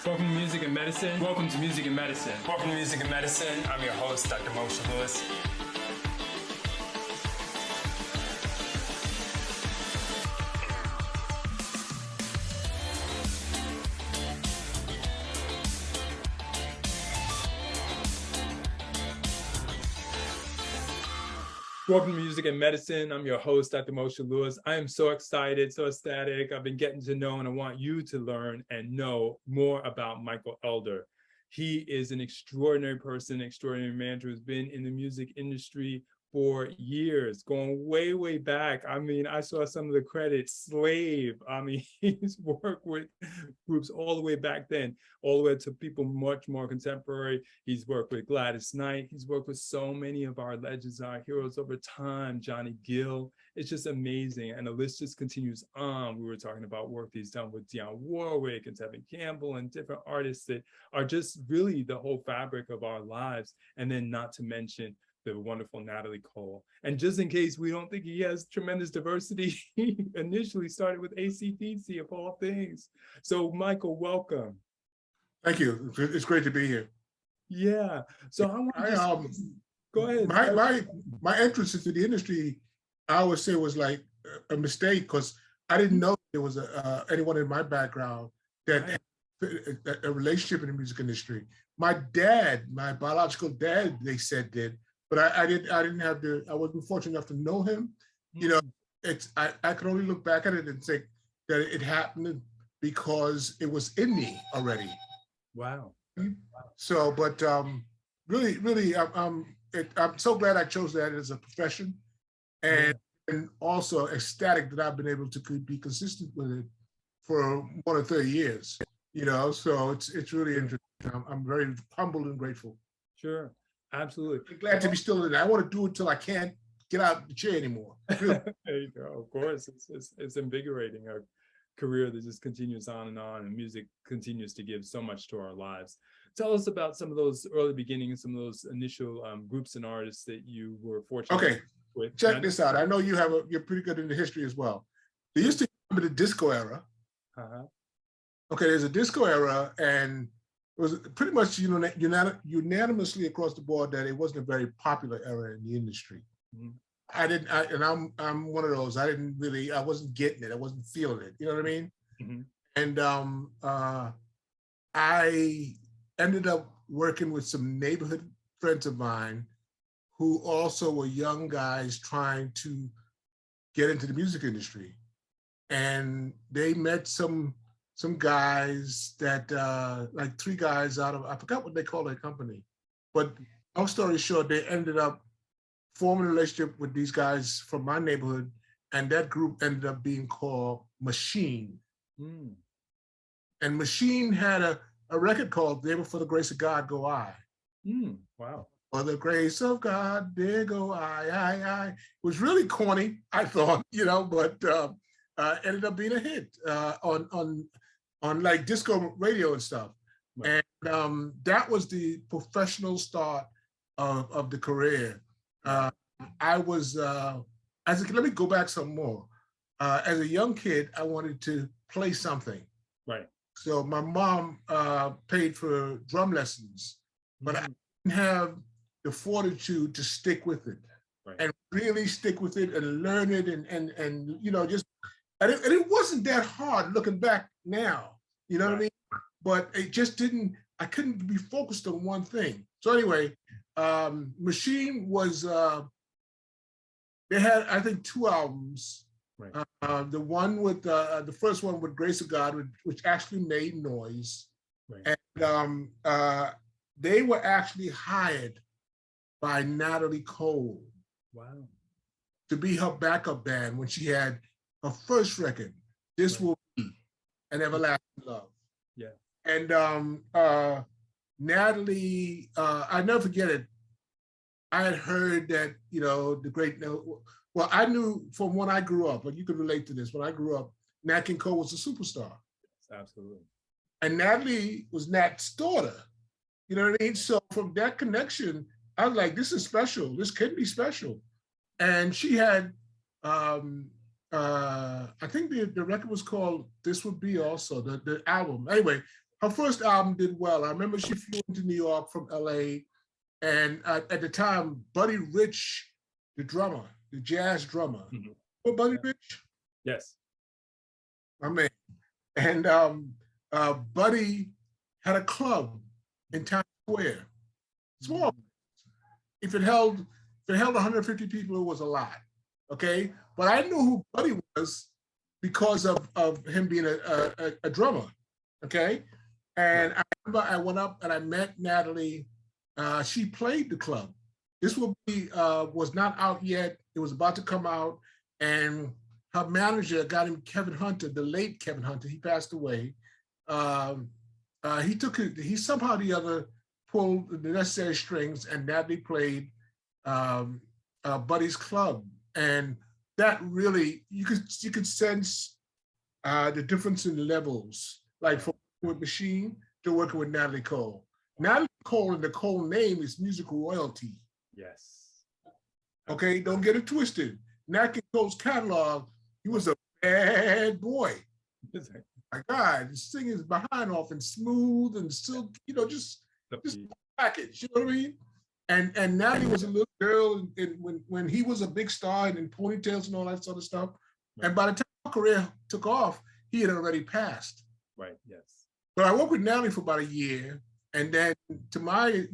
Welcome to Music and Medicine. Welcome to Music and Medicine. Welcome to Music and Medicine. I'm your host, Dr. Moshe Lewis. Welcome to Music and Medicine. I'm your host, Dr. Moshe Lewis. I am so excited, so ecstatic. I've been getting to know, and I want you to learn and know more about Michael Elder. He is an extraordinary person, extraordinary man who has been in the music industry for years, going way, way back. I mean, I saw some of the credits, Slave. I mean, he's worked with groups all the way back then, all the way to people much more contemporary. He's worked with Gladys Knight. He's worked with so many of our legends, our heroes over time, Johnny Gill. It's just amazing. And the list just continues on. We were talking about work he's done with Dionne Warwick and Tevin Campbell and different artists that are just really the whole fabric of our lives. And then not to mention the wonderful Natalie Cole. And just in case we don't think he has tremendous diversity, he initially started with AC/DC of all things. So Michael, welcome. Thank you. It's great to be here. Yeah. So I want to go ahead. My entrance into the industry, I would say, was like a mistake because I didn't know there was anyone in my background that had a relationship in the music industry. My dad, my biological dad, they said did, but I wasn't fortunate enough to know him. You know, I can only look back at it and think that it happened because it was in me already. Wow. So, but really, I'm so glad I chose that as a profession, and also ecstatic that I've been able to be consistent with it for more than 30 years. You know, so it's really interesting. I'm very humbled and grateful. Sure. Absolutely. I'm glad to be still in it. I want to do it till I can't get out of the chair anymore. There you go. Of course, it's invigorating. A career that just continues on, and music continues to give so much to our lives. Tell us about some of those early beginnings, some of those initial groups and artists that you were fortunate with. Check this out. I know you're pretty good in the history as well. There used to be the disco era. Okay, there's a disco era, and it was pretty much unanimously across the board that it wasn't a very popular era in the industry. I'm one of those. I wasn't getting it. I wasn't feeling it. You know what I mean? And I ended up working with some neighborhood friends of mine who also were young guys trying to get into the music industry. And they met some guys that, like 3 guys out of, I forgot what they call their company, but long story short, they ended up forming a relationship with these guys from my neighborhood, and that group ended up being called Machine. And Machine had a record called "There For the Grace of God Go I." Wow. For the grace of God, there go I. It was really corny, I thought, you know, but ended up being a hit on like disco radio and stuff. Right. And that was the professional start of the career. I was, let me go back some more. As a young kid, I wanted to play something. Right. So my mom paid for drum lessons, but I didn't have the fortitude to stick with it and really stick with it and learn it and you know, just, and it wasn't that hard looking back now, you know what I mean? But it just didn't, I couldn't be focused on one thing. So anyway, Machine was, they had, I think, 2 albums. The one with, the first one with Grace of God, which actually made noise. And they were actually hired by Natalie Cole to be her backup band when she had her first record, This Will Be an Everlasting Love. And Natalie, I never forget it. I had heard that, you know, the great, well, I knew from when I grew up, but you could relate to this. When I grew up, Nat King Cole was a superstar. Absolutely. And Natalie was Nat's daughter. You know what I mean? So from that connection, I was like, this is special. This can be special. And she had, I think the record was called This Would Be also, the album. Anyway, her first album did well. I remember she flew into New York from LA, and at the time, Buddy Rich, the drummer, the jazz drummer, Buddy Rich? Yes. My man. And Buddy had a club in Times Square, small. If it held 150 people, it was a lot, okay? But I knew who Buddy was because of him being a drummer, okay? And I remember I went up and I met Natalie. She played the club. This was not out yet. It was about to come out, and her manager, a guy named Kevin Hunter, the late Kevin Hunter, he passed away. He somehow or the other pulled the necessary strings, and Natalie played Buddy's club. And that really, you could sense the difference in levels, like from with Machine to working with Natalie Cole. Natalie Cole, and the Cole name is musical royalty. Yes. Okay, don't get it twisted. Natalie Cole's catalog, he was a bad boy. My God, his singing is behind off and smooth and silk, just package, you know what I mean? And Natalie was a little girl when he was a big star and in ponytails and all that sort of stuff. Right. And by the time her career took off, he had already passed. Right, yes. But I worked with Natalie for about a year. And then to my,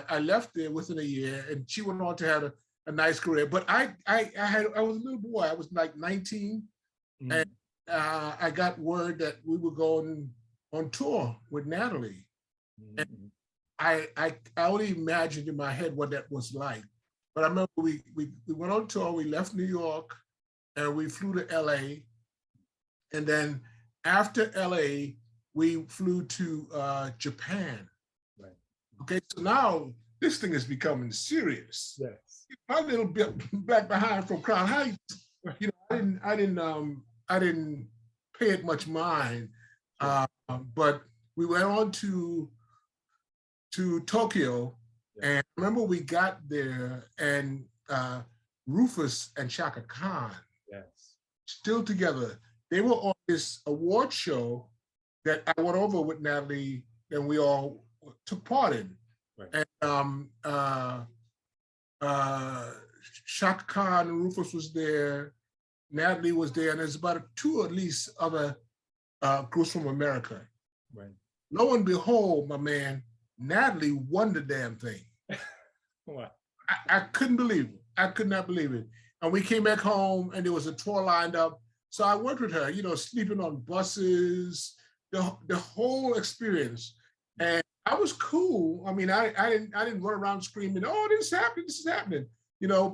I left there within a year, and she went on to have a nice career. But I was a little boy. I was like 19. And I got word that we were going on tour with Natalie. And I only imagined in my head what that was like. But I remember we went on tour, we left New York, and we flew to LA. And then after LA, we flew to Japan. Right. Okay, so now this thing is becoming serious. Yes. My little bit back behind from Crown Heights, I didn't pay it much mind, but we went on to Tokyo, and I remember we got there, and Rufus and Chaka Khan, still together. They were on this award show that I went over with Natalie, and we all took part in. Right. And Chaka Khan and Rufus was there, Natalie was there, and there's about two at least other groups from America. Right. Lo and behold, my man, Natalie won the damn thing. Wow. I couldn't believe it. I could not believe it. And we came back home, and there was a tour lined up. So I worked with her, sleeping on buses, the whole experience. And I was cool. I mean, I didn't run around screaming, "Oh, this is happening,"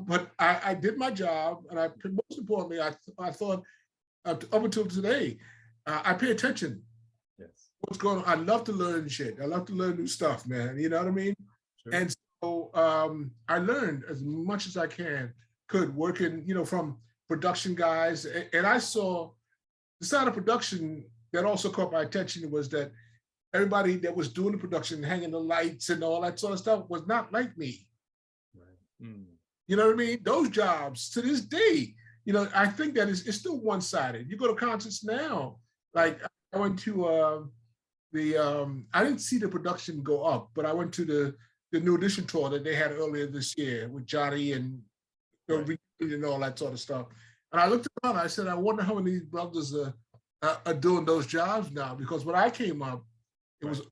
but I did my job. And most importantly, I thought up until today, I pay attention. Yes. What's going on? I love to learn shit. I love to learn new stuff, man. You know what I mean? Sure. And so I learned as much as I could working, from production guys. And I saw the side of production that also caught my attention was that everybody that was doing the production, hanging the lights and all that sort of stuff was not like me. Right. You know what I mean? Those jobs to this day, I think that it's still one-sided. You go to concerts now, like I went to I didn't see the production go up, but I went to the New Edition tour that they had earlier this year with Johnny and and all that sort of stuff. And I looked around, I said, I wonder how many of these brothers are doing those jobs now, because when I came up, it was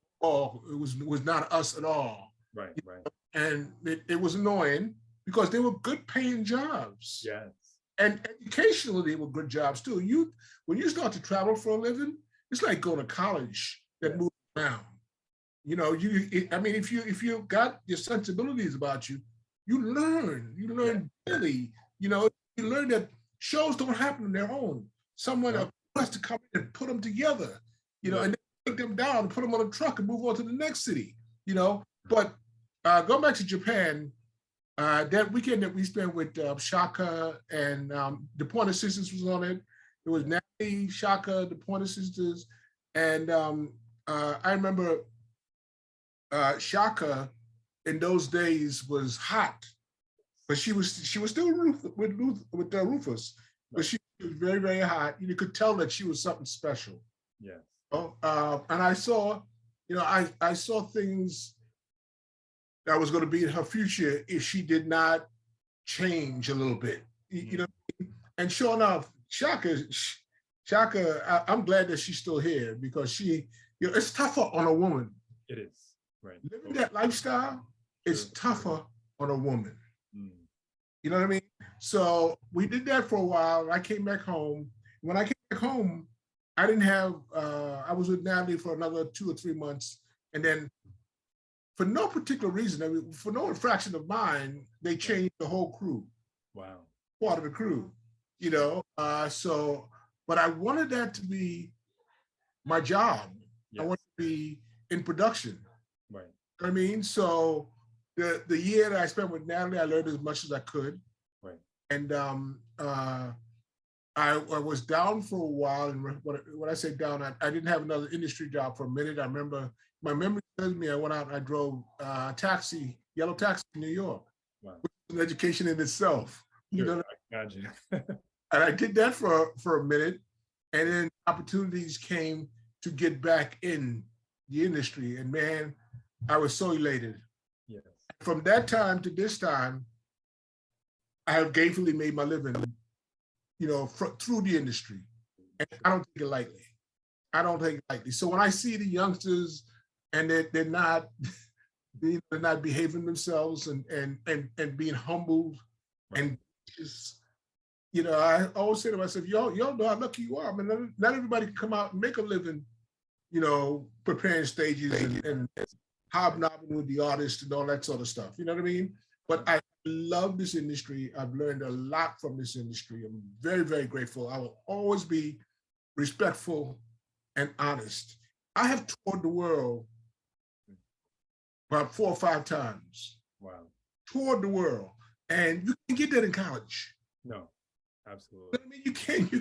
not us at all. Right, right. And it was annoying because they were good paying jobs. Yes. And educationally, they were good jobs too. When you start to travel for a living, it's like going to college that moves around. If you got your sensibilities about you, you learn daily. You learn that shows don't happen on their own. Someone has to come in and put them together, and then take them down, put them on a truck and move on to the next city, But going back to Japan, that weekend that we spent with Shaka and the Pointer Sisters was on it. It was Natalie, Shaka, the Pointer Sisters, and I remember Shaka in those days was hot, but she was still with Rufus, but she was very, very hot. You could tell that she was something special. Yeah. And I saw you know, I saw things that was going to be in her future if she did not change a little bit, you know. And sure enough, Shaka, I'm glad that she's still here because she, you know, it's tougher on a woman. It is, right. Living that lifestyle is tougher on a woman. You know what I mean? So we did that for a while. I came back home. When I came back home, I didn't have, I was with Natalie for another 2 or 3 months. And then for no particular reason, I mean, for no infraction of mine, they changed the whole crew. Wow. Part of the crew, you know? So, but I wanted that to be my job. Yes. I wanted to be in production. Right. You know what I mean? So the year that I spent with Natalie, I learned as much as I could. Right. And I was down for a while. And when I say down, I didn't have another industry job for a minute. I remember, my memory tells me I went out and I drove yellow taxi in New York. Wow. Which was an education in itself. Sure, you know, I imagine. And I did that for a minute. And then opportunities came to get back in the industry. And man, I was so elated. Yes. From that time to this time, I have gainfully made my living, you know, through the industry. And I don't take it lightly. I don't take it lightly. So when I see the youngsters and they're not behaving themselves and being humbled, right, and just, you know, I always say to myself, y'all know how lucky you are. I mean, not everybody can come out and make a living, you know, preparing stages and hobnobbing with the artists and all that sort of stuff. You know what I mean? But I love this industry. I've learned a lot from this industry. I'm very, very grateful. I will always be respectful and honest. I have toured the world about 4 or 5 times. Wow. Toured the world. And you can get that in college. No, absolutely. I mean, you can't,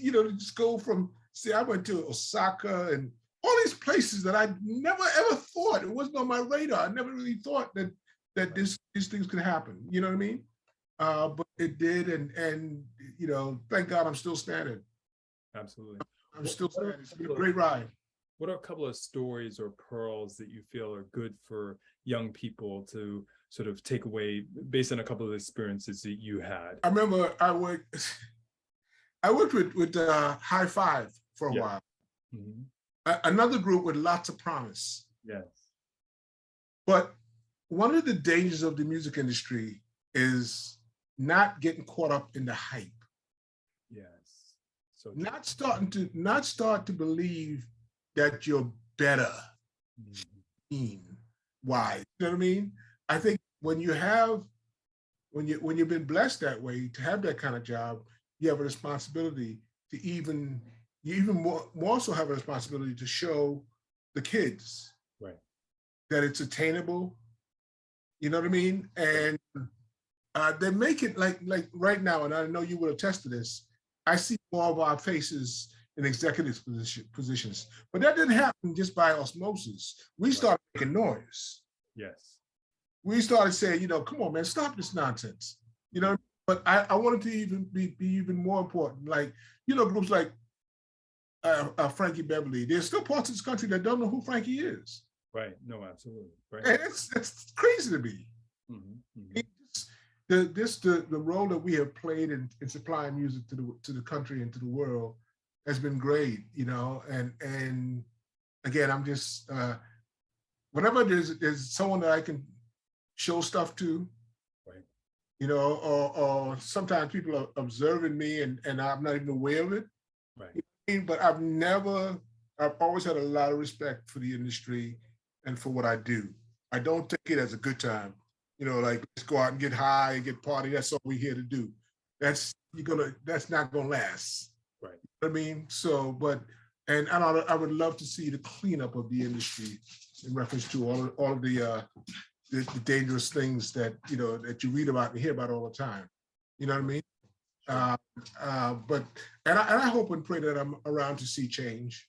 you know, just go from, see, I went to Osaka and all these places that I never ever thought, it wasn't on my radar. I never really thought that these things could happen. You know what I mean? But it did, and you know, thank God I'm still standing. Absolutely. I'm still standing. It's been a great ride. What are a couple of stories or pearls that you feel are good for young people to sort of take away based on a couple of experiences that you had? I remember I worked with High Five for a while. Mm-hmm. Another group with lots of promise. Yes. But one of the dangers of the music industry is not getting caught up in the hype. Yes. So not start to believe that you're better. Mm-hmm. Why? You know what I mean? I think when you've been blessed that way to have that kind of job, you have a responsibility to you even more so have a responsibility to show the kids, right, that it's attainable. You know what I mean? And they make it like right now, and I know you would attest to this, I see more of our faces in executive positions, but that didn't happen just by osmosis. We started making noise. Yes. We started saying, you know, come on, man, stop this nonsense. You know, but I wanted to even be even more important. Like, you know, groups like Frankie Beverly, there's still parts of this country that don't know who Frankie is. Right. No, absolutely. Right. And it's crazy to me. Mm-hmm. Mm-hmm. The role that we have played in supplying music to the country and to the world has been great, you know. And again, I'm just whenever there's someone that I can show stuff to, right, you know, or sometimes people are observing me and I'm not even aware of it. Right. You know, but I've always had a lot of respect for the industry and for what I do. I don't take it as a good time. You know, like, let's go out and get high and get party. That's all we're here to do. That's not gonna last. Right. You know what I mean? So, and I would love to see the cleanup of the industry in reference to all of the dangerous things that, you know, that you read about and hear about all the time. You know what I mean? Sure. I hope and pray that I'm around to see change.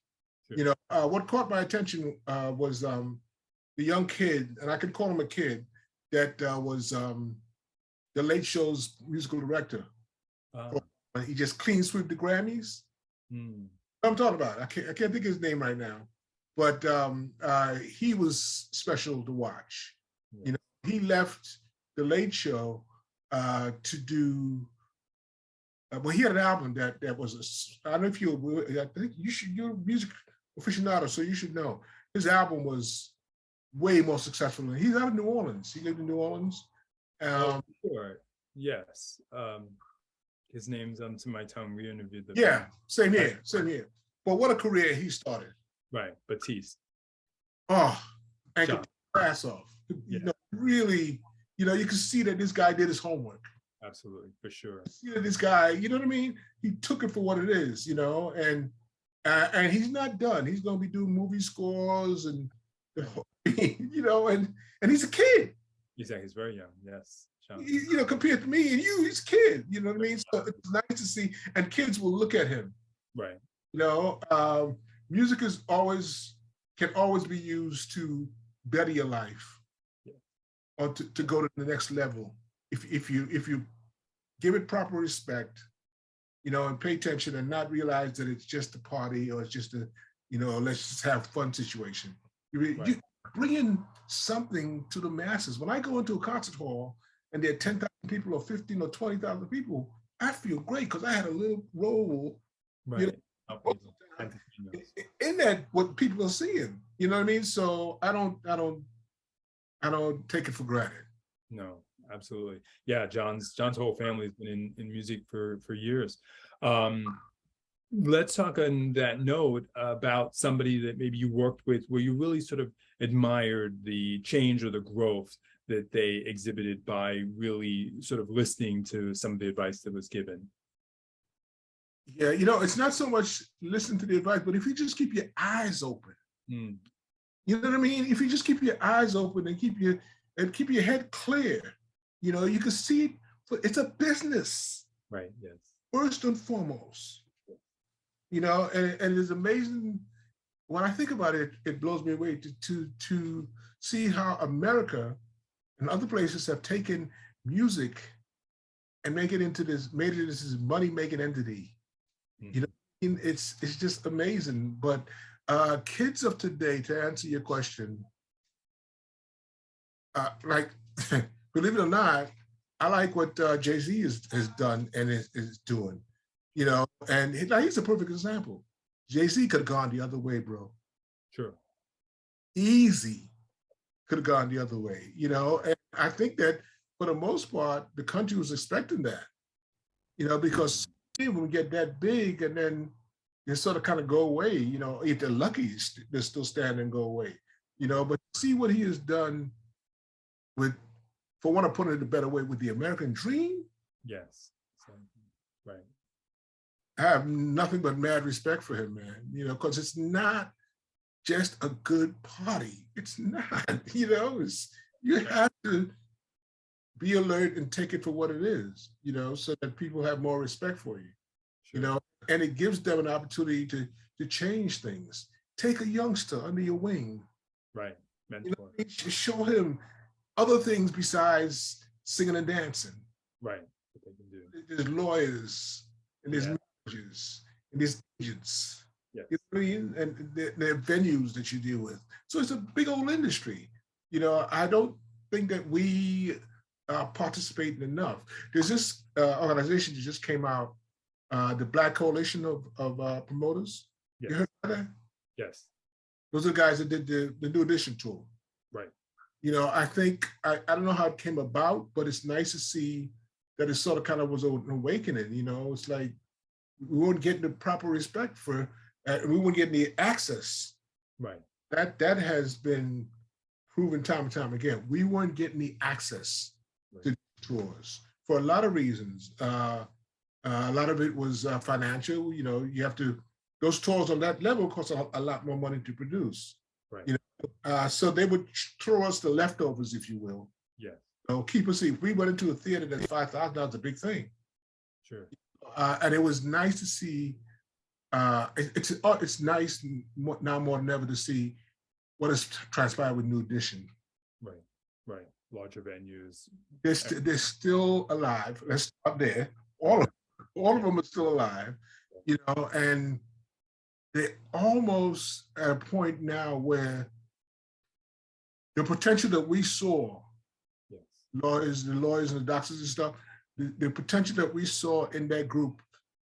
Sure. You know, what caught my attention was the young kid, and I could call him a kid, that was the Late Show's musical director. He just clean sweep the Grammys. I'm talking about. I can't think of his name right now. but he was special to watch. You know, he left the Late Show to do. Well, he had an album that was I don't know if you. I think you're a music aficionado, so you should know his album was way more successful. He's out of New Orleans. He lived in New Orleans. Sure. Yes. His name's on to my tongue. We interviewed them. Yeah, same here. But what a career he started. Right, Batiste. Oh, and could pass off. Yeah. You know, really, you can see that this guy did his homework. Absolutely, for sure. You know, this guy, you know what I mean? He took it for what it is, and he's not done. He's going to be doing movie scores and, and he's a kid. Exactly, he's very young, yes. Compared to me and you, he's a kid, you know what I mean? So it's nice to see, and kids will look at him. Right. Music can always be used to better your life, or to go to the next level. If you give it proper respect, and pay attention and not realize that it's just a party or it's just a, let's just have fun situation. You bring in something to the masses. When I go into a concert hall and there are 10,000 people or 15 or 20,000 people, I feel great because I had a little role. Right. In that, what people are seeing, you know what I mean? So I don't take it for granted. No, absolutely. Yeah, John's whole family has been in music for years. Let's talk on that note about somebody that maybe you worked with where you really sort of admired the change or the growth that they exhibited by really sort of listening to some of the advice that was given. Yeah, it's not so much listen to the advice, but if you just keep your eyes open, you know what I mean? If you just keep your eyes open and keep your head clear, you can see it. It's a business, right? Yes. First and foremost, and it's amazing when I think about it. It blows me away to see how America and other places have taken music and made it into this money-making entity. It's just amazing. But kids of today, to answer your question, believe it or not, I like what Jay-Z has done and is doing, and he's a perfect example. Jay-Z could have gone the other way, bro. Sure. Easy could have gone the other way, and I think that for the most part, the country was expecting that, because when we get that big and then they sort of kind of go away, if they're lucky, they still stand and go away, but see what he has done with, for want to put it a better way, with the American dream. Yes. Right. I have nothing but mad respect for him, man, because it's not just a good party. It's not, you have to be alert and take it for what it is, so that people have more respect for you, sure. And it gives them an opportunity to change things. Take a youngster under your wing. Right. Mentor. Show him other things besides singing and dancing. Right. What they can do. There's lawyers and there's managers and there's agents. Yes. You know what I mean? And there are venues that you deal with. So it's a big old industry. I don't think that we participate enough. There's this organization that just came out, the Black Coalition of Promoters. Yes. You heard about that? Yes. Those are the guys that did the New Edition tour. Right. I think, I don't know how it came about, but it's nice to see that it sort of kind of was an awakening. It's like we weren't getting the proper respect for, we weren't getting the access. Right. That has been proven time and time again. We weren't getting the access to tours for a lot of reasons. A lot of it was financial. You have to, those tours on that level cost a lot more money to produce. Right. So they would throw us the leftovers, if you will. Yeah. Keep us. If we went into a theater that's $5,000, a big thing. Sure. And it was nice to see. It's nice now more than ever to see what has transpired with New Edition. Right. Right. Larger venues. They're still alive. Let's stop there. All of them are still alive. And they're almost at a point now where the potential that we saw, Yes. the lawyers and the doctors and stuff, the potential that we saw in that group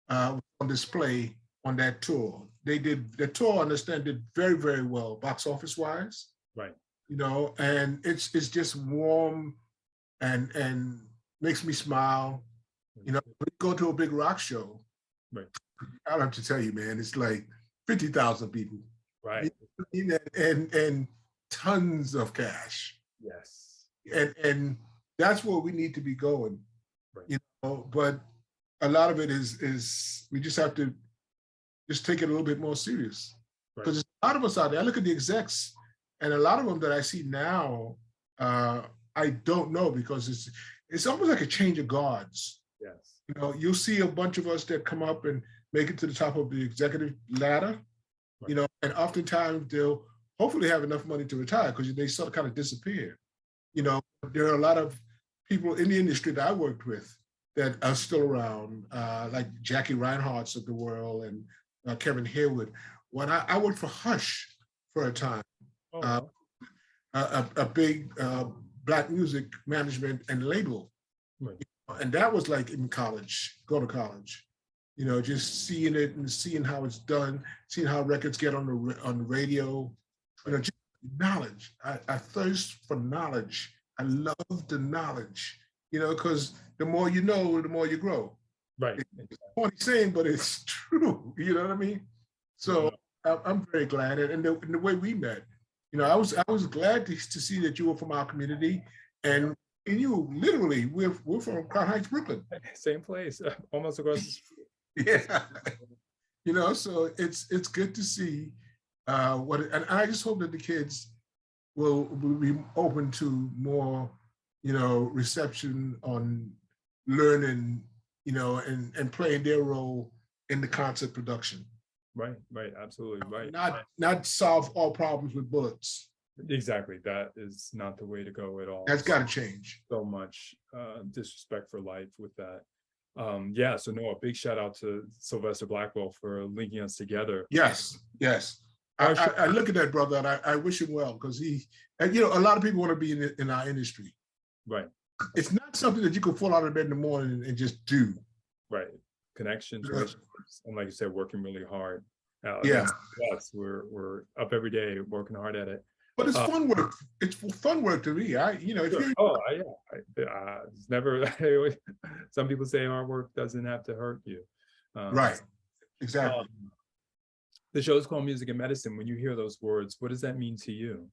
on display on that tour. The tour, I understand, did very, very well, box office wise. Right. You know, and it's just warm and makes me smile. You know, when you go to a big rock show, right. I don't have to tell you, man, it's like 50,000 people. Right. And tons of cash. Yes. And that's where we need to be going. Right. You know, but a lot of it is we just have to just take it a little bit more serious. Because there's a lot of us out there. I look at the execs, and a lot of them that I see now, I don't know, because it's almost like a change of guards. Yes. You know, you'll see a bunch of us that come up and make it to the top of the executive ladder, you know, and oftentimes they'll hopefully have enough money to retire, because they sort of kind of disappear. You know, there are a lot of people in the industry that I worked with that are still around, like Jackie Reinhardt's of the world and Kevin Harewood. When I worked for Hush for a time, a big Black music management and label. Right. And that was like in college, go to college, you know, just seeing it and seeing how it's done, seeing how records get on the radio, you know, just knowledge. I thirst for knowledge. I love the knowledge, you know, because the more you know, the more you grow. Right. It's a funny saying, but it's true. You know what I mean? So I'm very glad, and the way we met, you know, I was glad to see that you were from our community, and you literally we're from Crown Heights, Brooklyn. Same place, almost across the street. Yeah, you know, so it's good to see and I just hope that the kids will be open to more, you know, reception on learning, you know, and playing their role in the concert production. Right, absolutely right. Not solve all problems with bullets. Exactly, that is not the way to go at all. That's got to change. So much disrespect for life with that. Yeah, so no, a big shout out to Sylvester Blackwell for linking us together. Yes. I look at that brother, and I wish him well, because and you know, a lot of people want to be in our industry. Right. It's not something that you can fall out of bed in the morning and just do. Right. Connections, and like you said, working really hard. Yeah. Yes, we're up every day working hard at it. But it's fun work. It's fun work to me. You know, if it's never. Some people say hard work doesn't have to hurt you. Right. Exactly. The show is called Music and Medicine. When you hear those words, what does that mean to you?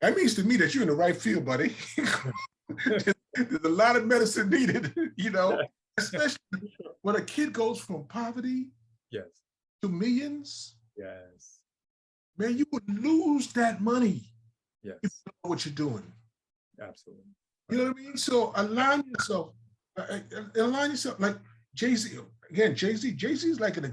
That means to me that you're in the right field, buddy. There's a lot of medicine needed, you know, especially when a kid goes from poverty to millions. Yes. Man, you would lose that money if you know what you're doing. Absolutely. You know what I mean? So align yourself like Jay-Z. Again, Jay-Z is like an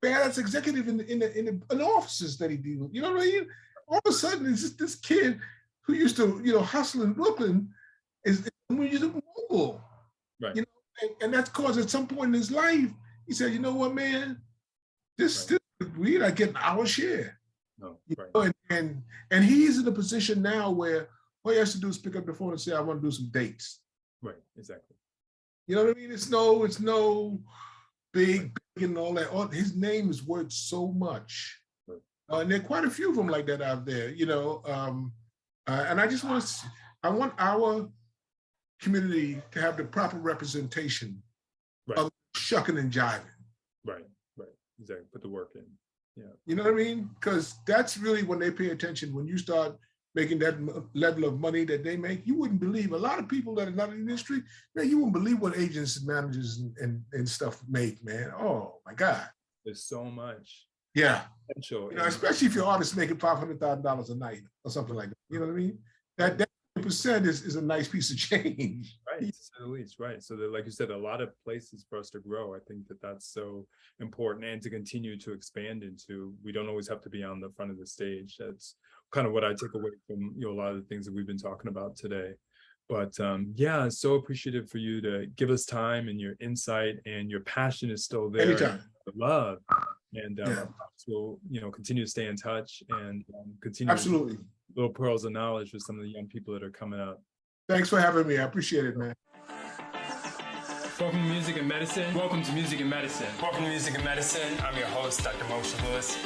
badass executive in the offices that he deals with. You know what I mean? All of a sudden, it's just this kid who used to, you know, hustle in Brooklyn is mogul. Right. You know, and that's because at some point in his life, he said, you know what, man, we're not getting our share. No, right. And he's in a position now where all he has to do is pick up the phone and say, I want to do some dates. Right, exactly. You know what I mean? It's no big and all that. His name is worth so much. Right. And there are quite a few of them like that out there, you know. And I want our community to have the proper representation of shucking and jiving. Right. Exactly. Put the work in. Yeah. You know what I mean? Because that's really when they pay attention. When you start making that level of money that they make, you wouldn't believe. A lot of people that are not in the industry, man, you wouldn't believe what agents and managers and stuff make, man. Oh my God. There's so much. Yeah. Potential. You know, especially if your artist making $500,000 a night or something like that. You know what I mean? That percent is a nice piece of change. Right, to say the least, right. So that, like you said, a lot of places for us to grow. I think that's so important, and to continue to expand into. We don't always have to be on the front of the stage. That's kind of what I take away from, you know, a lot of the things that we've been talking about today. But yeah, so appreciative for you to give us time, and your insight and your passion is still there. Anytime. The love. And we'll, continue to stay in touch and continue Absolutely. little pearls of knowledge for some of the young people that are coming up. Thanks for having me. I appreciate it, man. Welcome to Music and Medicine. Welcome to Music and Medicine. Welcome to Music and Medicine. I'm your host, Dr. Moshe Lewis.